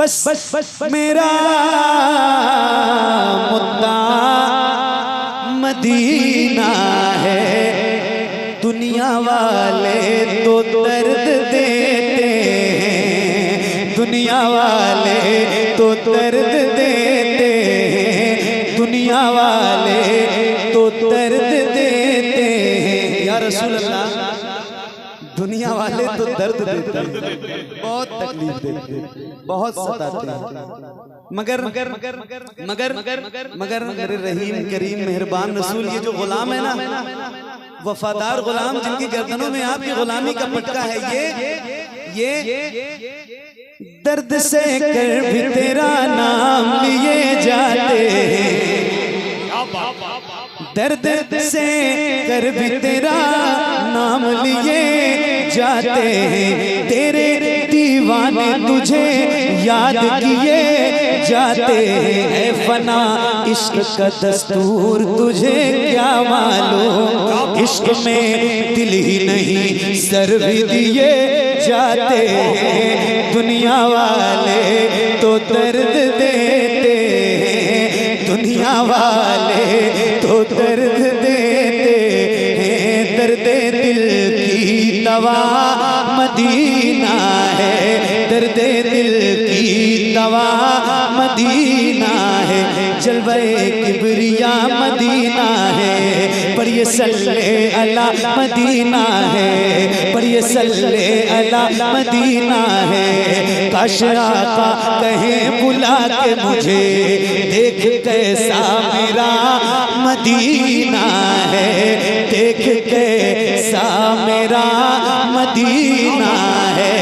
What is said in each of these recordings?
बस मेरा मुद्दा मदीना है। दुनिया वाले तो दर्द देते हैं, दुनिया वाले तो दर्द देते हैं, दुनिया वाले तो दर्द देते हैं। या रसूल अल्लाह, दुनिया वाले तो दर्द देते हैं, बहुत तकलीफ देते हैं, बहुत सताते हैं, मगर मगर मगर मगर मगर मगर मेरे रहीम करीम मेहरबान रसूल, ये जो गुलाम है ना, वफादार गुलाम जिनकी गर्दनों में आपकी गुलामी का पटका है, ये दर्द से कर भी तेरा नाम लिए जाते हैं, दर्द से कर भी तेरा नाम लिए जाते हैं, तेरे दीवाने तुझे याद किए जाते हैं। फना इश्क का दस्तूर तुझे क्या मालूम, इश्क में दिल ही नहीं सर भी दिए जाते हैं। दुनिया वाले तो दर्द देते हैं, दुनिया वाले तो दर्द देते हैं, दर्द दिल की दवा मदीना है, दर्द दिल की दवा मदीना है, जलवे किबरिया मदीना है, पर ये सल्ले अला मदीना है, पर ये सल्ले अला मदीना है। काश आका कहे बुला के मुझे, देख कैसा मेरा मदीना है, देख कैसा मेरा मदीना है।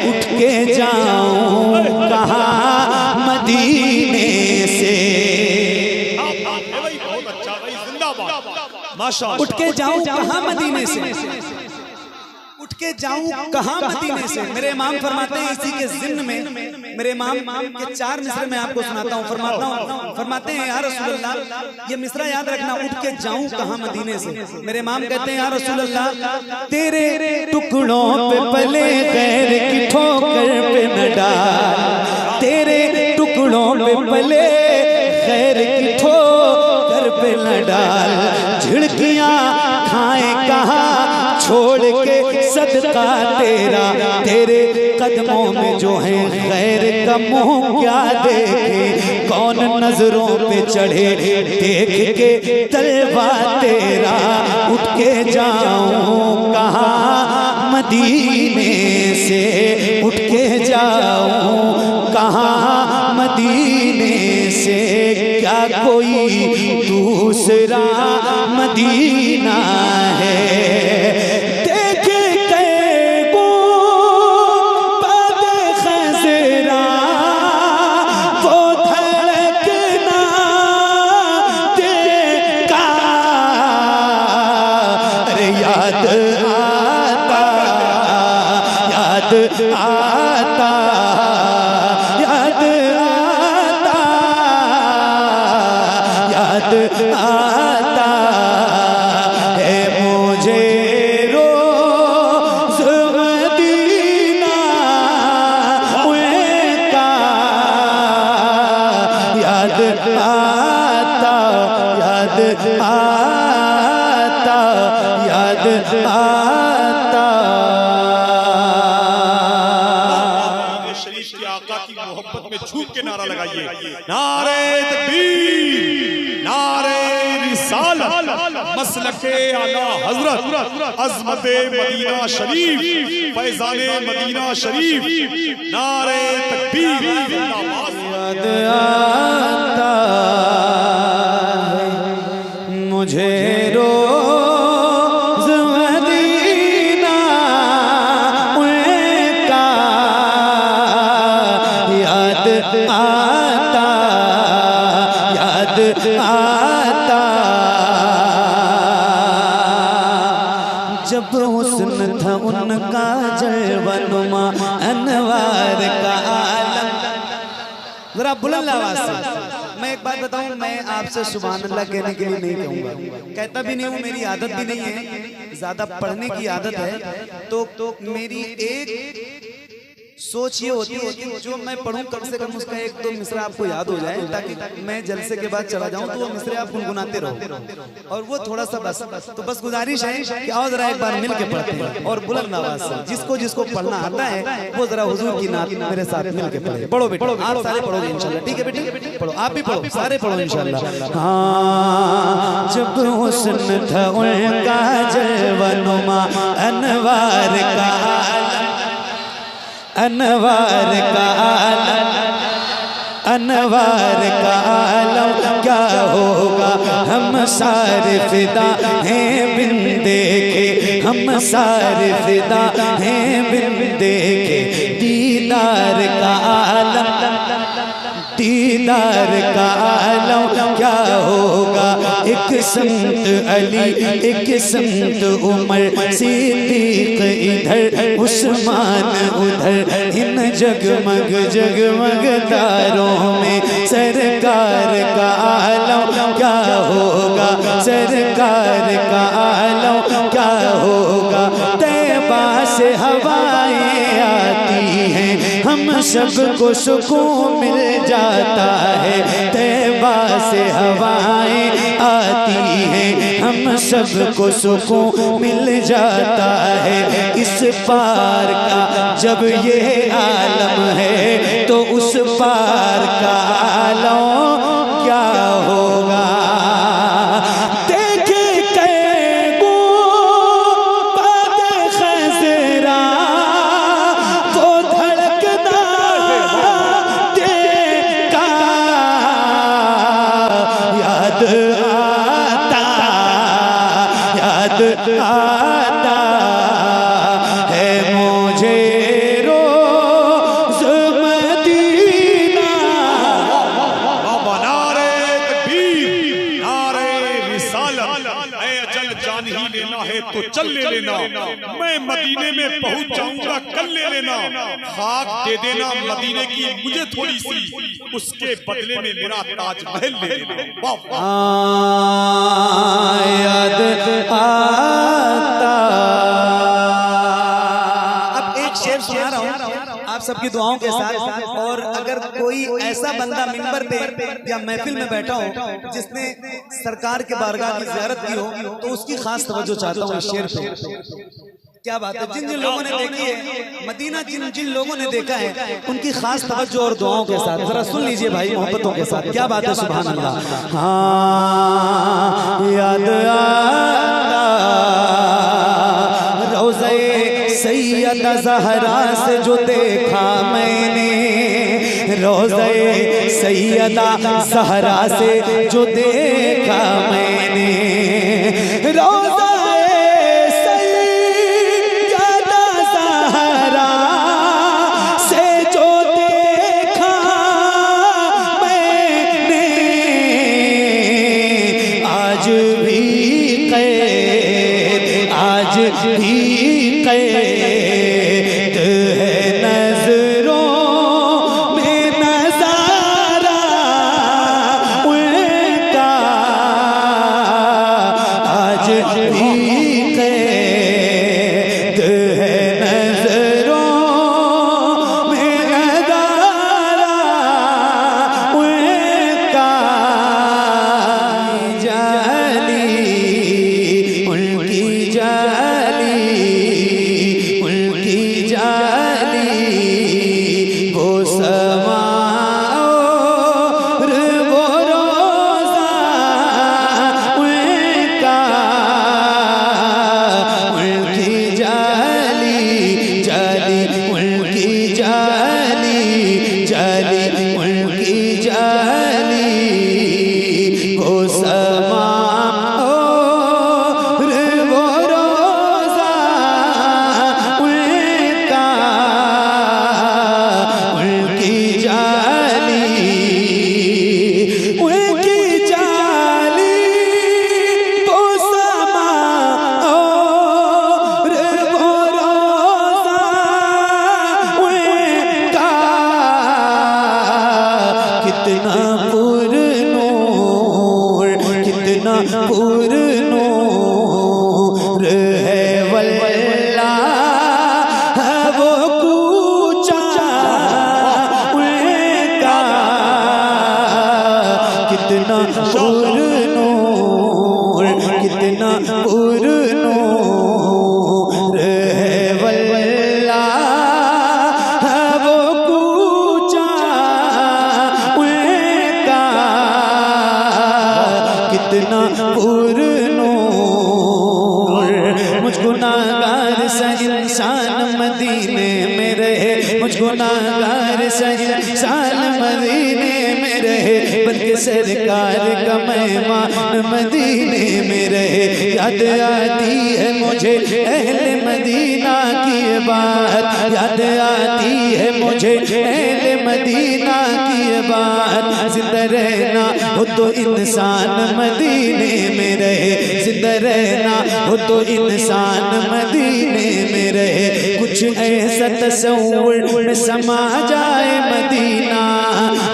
उठ के जाऊं कहाँ मदीने से, उठ के जाऊं कहाँ मदीने से, उठ के जाऊं कहाँ मदीने से। मेरे इमाम फरमाते हैं इसी के ज़िम्न में, मेरे इमाम के 4 मिसरे मैं आपको सुनाता हूँ। फरमाते हैं या रसूल अल्लाह, ये मिसरा याद रखना, उठ के जाऊं कहाँ मदीने से। मेरे इमाम कहते हैं या रसूल अल्लाह, तेरे टुकड़ों पे पले गैर की ठोकर पे न डाल, तेरे टुकड़ों पे पले गैर की ठोकर पे न डाल, झिड़कियां खाए कहाँ छोड़ के सदका तेरा, तेरे कदमों में जो है गैर का मुंह क्या देखे, कौन नजरों पे चढ़े देख के तलवा तेरा। उठ के जाऊं कहाँ मदीने से, उठ के जाऊं कहाँ मदीने से, क्या कोई दूसरा मदीना है। आता है मुझे रोज़ मदीना का याद आता, याद आता, याद आता। शरीफ के आका की मोहब्बत में झूम के नारा लगाइए, नारे तकबीर, नारे रिसालत, मसलके आला हजरत, अज़मते मदीना शरीफ, फैज़ाने मदीना शरीफ, नारे तकबीर। याद आता है मुझे रोज़ मदीना का याद आता, याद आता। जब हुस्न था उनका जलवनुमा अनवार का आलम। जरा बुलंद आवाज से मैं एक बात बताऊं, मैं आपसे सुभान अल्लाह कहने के लिए नहीं कहूंगा, कहता भी नहीं हूं, मेरी आदत भी नहीं है, ज्यादा पढ़ने की आदत है। तो मेरी एक सोच ये होती है कि जो मैं पढ़ूं कम से कम उसका एक दो मिसरा आपको याद हो जाए, ताकि मैं जलसे के बाद चला जाऊं तो वो मिसरे आप गुनगुनाते रहो। और वो थोड़ा सा बस तो बस गुजारिश है कि आओ जरा एक बार मिल के पढ़ते हैं और बुलंद आवाज से जिसको जिसको पढ़ना आता है वो जरा हुजूर की नात मेरे साथ मिल के पढ़े। पढ़ो बेटा, आप सारे पढ़ोगे इंशाल्लाह, ठीक है बेटी? पढ़ो, आप भी पढ़ो, सारे पढ़ो इंशाल्लाह। हाँ, जब हुस्न था उनका जलवनुमा अनवार का अनवार का अनवार का आलम क्या होगा, हम सारे फिदा हैं बिन देखे, हम सारे फिदा हैं बिन देखे, दीदार का आलम दीदार का आलम क्या होगा। एक संत अली एक संत उमर, सिद्दीक इधर उस्मान उधर, इन जगमग जगमग तारों में सरकार का आलम क्या होगा, सरकार का आलम क्या होगा। तैबा से हवाएं आती हैं, हम सबको सुकून मिल जाता है। तैबा से हवाएं आती हैं, हम सबको सुकून मिल जाता है। इस पार का जब ये आलम है तो उस पार का आलम क्या होगा। आता है मुझे रोज़ मदीना। नारे तकबीर, नारे रिसालत, ऐ अजल जान ही लेना है तो चल ले लेना, मैं मदीने में पहुंच जाऊंगा कल ले लेना। खाक दे देना मदीने की मुझे थोड़ी सी, उसके बदले में मेरा ताजमहल ले लेना। याद आता। अब एक शेर सुना रहा हूँ आप सबकी दुआओं के साथ, और अगर कोई ऐसा बंदा मिंबर पे या महफिल में बैठा हो जिसने सरकार के बारगाह की ज़ियारत की हो तो उसकी खास तवज्जो चाहता हूँ इस शेर पे। क्या बात है, जिन जिन लोगों ने देखी है मदीना, जिन जिन लोगों ने देखा है उनकी खास तवज्जो और दुआओं के साथ जरा सुन लीजिए भाई, मोहब्बतों के साथ। क्या बात है, सुभान अल्लाह। हाँ, याद आता रोज़े सैयदा ज़हरा से जो देखा मैंने, रोज़े सैयदा ज़हरा से जो देखा मैंने, रोज़ा भी कैद है नजरों में नजारा उनका, आज भी कैद है नजरों में नजारा उनका। जाली उनकी जाली वो समा और वो रोज़ा उनका, उनकी जाली उनकी जाली उनकी जाली वो समा और वो रोज़ा उनका, उनकी जाली वो समा और वो रोज़ा उनका। कितना पुरनूर है वल्लाह वो कूचा कितना पुरनूर है वल्लाह वो कूचा उनका, कितना पुरनूर। मुझ गुनाहगार सा इंसान मदीने में रहे, मुझ गुनाहगार सा इंसान मदीने में रहे, बल्कि सरकार का मेहमान मदीने में रहे। याद आती है मुझे अहले मदीना की बात, याद आती है मुझे अहले मदीना की बात। जिंदा रहना हो तो इंसान मदीने में रहे, जिंदा रहना हो तो इंसान मदीने में रहे। कुछ ऐसा तस्वुर में समा जाए मदीना,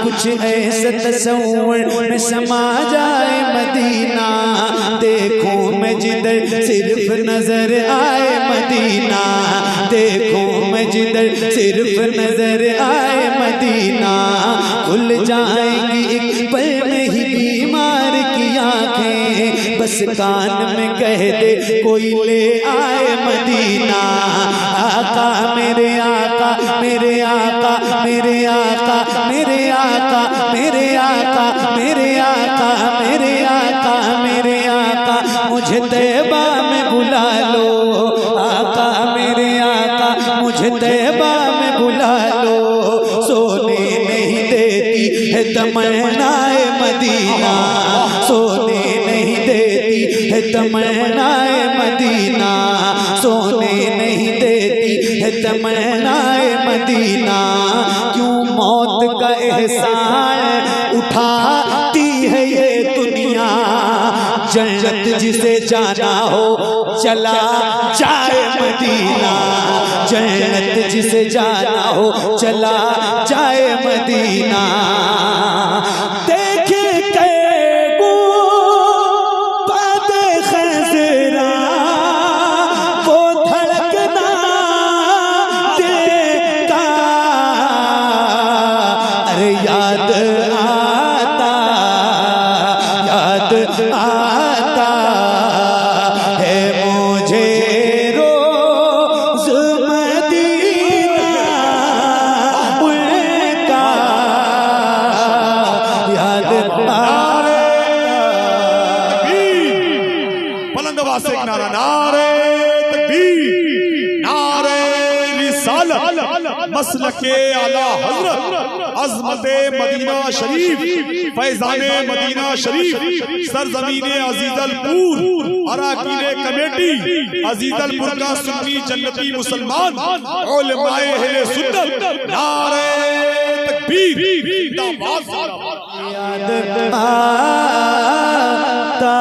कुछ ऐसा तस्वुर में समा जाए मदीना। देखूं मैं जिधर सिर्फ नजर आए मदीना, देखूं मैं जिधर सिर्फ नजर आए मदीना। खुल जाएंगी एक पल में ही बीमार की आंखें, बस कान में कह दे कोई ले आए मदीना। आका मेरे आका मेरे आका मेरे आका मेरे आका मेरे आका मेरे आका मेरे आका मेरे आका, मुझे तैबा में बुला लो। आका मेरे आका मुझे तैबा में बुला लो। सोने नहीं देती है तमन्नाए मदीना, सोने नहीं देती है तमन्नाए मदीना, सोने नहीं देती है तमन्नाए मदीना। क्यों मौत का एहसान उठाती है ये दुनिया, जन्नत जिसे जाना हो चला जाए मदीना, जन्नत जिसे जाना हो चला जाए मदीना। देखे कैगो बादे खज़रा वो धड़कना देता, अरे याद आता आता है मुझे रोज मदीना उनका, याद बुलंद आवाज से एक नारा, नारे तकबीर, नारे रिसालत, मसलके आला हजरत, अज़मते मदीना शरीफ, फैज़ाने मदीना शरीफ, सरज़मीने अज़ीज़लपुर, अराकीने कमेटी अज़ीज़लपुर का सुन्नी जन्नती मुसलमान, उलमाए अहले सुन्नत, नारे तकबीर, याद आता